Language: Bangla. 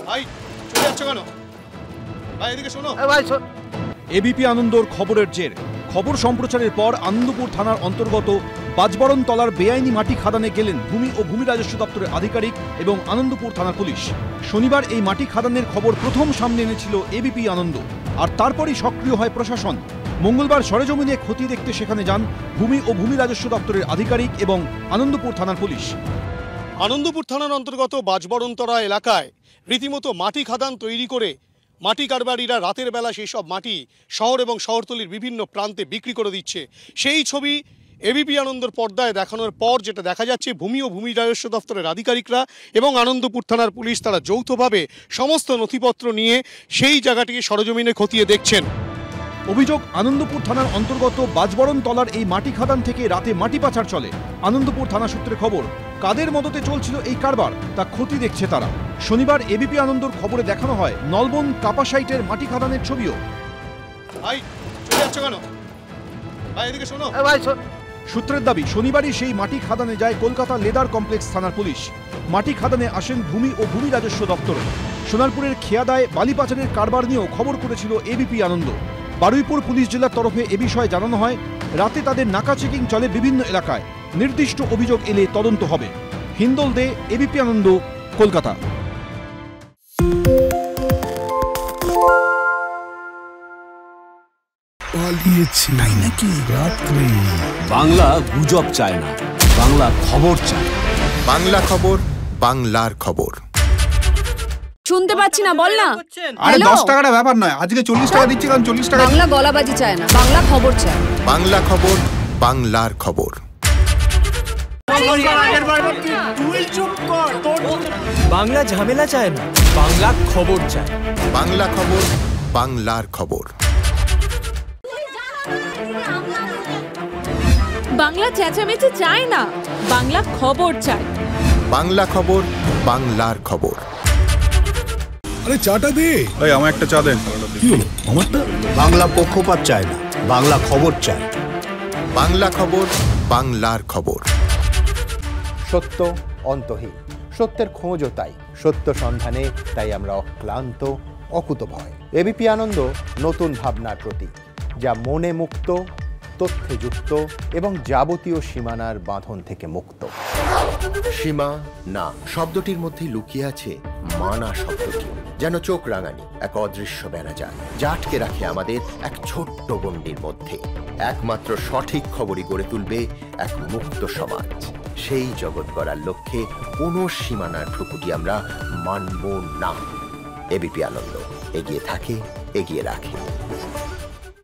ভাই চলে যাচ্ছ কেন? ভাই এদিকে শোনো। এবিপি আনন্দর খবরের জের। খবর সম্প্রচারের পর আনন্দপুর থানার অন্তর্গত বাজবরণ তলার বেআইনি মাটি খাদানে গেলেন ভূমি ও ভূমি রাজস্ব দপ্তরের আধিকারিক এবং আনন্দপুর থানার পুলিশ। শনিবার এই মাটি খাদানের খবর প্রথম সামনে এনেছিল এবিপি আনন্দ, আর তারপরই সক্রিয় হয় প্রশাসন। মঙ্গলবার সরেজমিনে খতিয়ে দেখতে সেখানে যান ভূমি ও ভূমি রাজস্ব দপ্তরের আধিকারিক এবং আনন্দপুর থানার পুলিশ। আনন্দপুর থানার অন্তর্গত বাজবরণতলা এলাকায় রীতিমতো মাটি খাদান তৈরি করে মাটি কারবারিরা রাতের বেলা সেই সব মাটি শহর এবং শহরতলির বিভিন্ন প্রান্তে বিক্রি করে দিচ্ছে। সেই ছবি এবিপি আনন্দর পর্দায় দেখানোর পর যেটা দেখা যাচ্ছে, ভূমি ও ভূমি রাজস্ব দপ্তরের আধিকারিকরা এবং আনন্দপুর থানার পুলিশ তারা যৌথভাবে সমস্ত নথিপত্র নিয়ে সেই জায়গাটিকে সরেজমিনে খতিয়ে দেখছেন। অভিযোগ, আনন্দপুর থানার অন্তর্গত বাজবরণ তলার এই মাটি খাদান থেকে রাতে মাটি পাচার চলে। আনন্দপুর থানা সূত্রে খবর, কাদের মদতে চলছিল এই কারবার তা খতিয়ে দেখছে তারা। শনিবার এবিপি আনন্দর খবরে দেখানো হয় নলবন কাপাসাইটের মাটি খাদানের ছবিও। ভাই চলে যাচ্ছ কেন? ভাই এদিকে শোনো। সূত্রের দাবি, শনিবারই সেই মাটি খাদানে যায় কলকাতা লেদার কমপ্লেক্স থানার পুলিশ। মাটি খাদানে আসেন ভূমি ও ভূমি রাজস্ব দপ্তর। সোনারপুরের খেয়াদায় বালি পাচারের কারবার নিয়েও খবর করেছিল এবিপি আনন্দ। বারুইপুর পুলিশ জেলার তরফে এ বিষয়ে জানানো হয়, রাতে তাদের নাকা চেকিং চলে বিভিন্ন এলাকায়। নির্দিষ্ট অভিযোগ এলে তদন্ত হবে। হিন্দল দে, এবিপি আনন্দ, কলকাতা। বাংলা গুজব চায় না, বাংলা খবর চায়। বাংলা খবর, বাংলার খবর। শুনতে পাচ্ছি না, বল না। আরে 10 টাকাটা ব্যাপার নয়, আজকে 40 টাকা দিচ্ছি, কারণ 40 টাকা। বাংলা গলাবাজি চায় না, বাংলা খবর চায়। বাংলা খবর, বাংলার খবর। বাংলা ঝামেলা চায় না, বাংলা খবর চায়। বাংলা খবর, বাংলার খবর। বাংলা চেঁচামেচি চায় না, বাংলা খবর চায়। বাংলা খবর, বাংলার খবর। আরে চাটা দে। এই আমার একটা চা দেন। কি হলো আমারটা? বাংলা পক্ষপাত চায় না, বাংলা খবর চায়। বাংলা খবর, বাংলার খবর। সত্য অন্তহীন, সত্যের খোঁজও তাই, সত্য সন্ধানে তাই আমরা অক্লান্ত, অকুতভয়। এবিপি আনন্দ নতুন ভাবনার প্রতীক, যা মনে মুক্ত, তথ্যে যুক্ত এবং যাবতীয় সীমানার বাঁধন থেকে মুক্ত। সীমা না শব্দটির মধ্যে লুকিয়ে আছে মানা শব্দটি, যেন চোখ রাঙানি এক অদৃশ্য বেড়াজাল, যা আটকে রাখে আমাদের এক ছোট্ট গণ্ডির মধ্যে। একমাত্র সঠিক খবরই গড়ে তুলবে এক মুক্ত সমাজ। সেই জগৎ গড়ার লক্ষ্যে কোনো সীমানার ঠুকুটি আমরা মানব না। এবিপি আনন্দ এগিয়ে থাকে, এগিয়ে রাখে।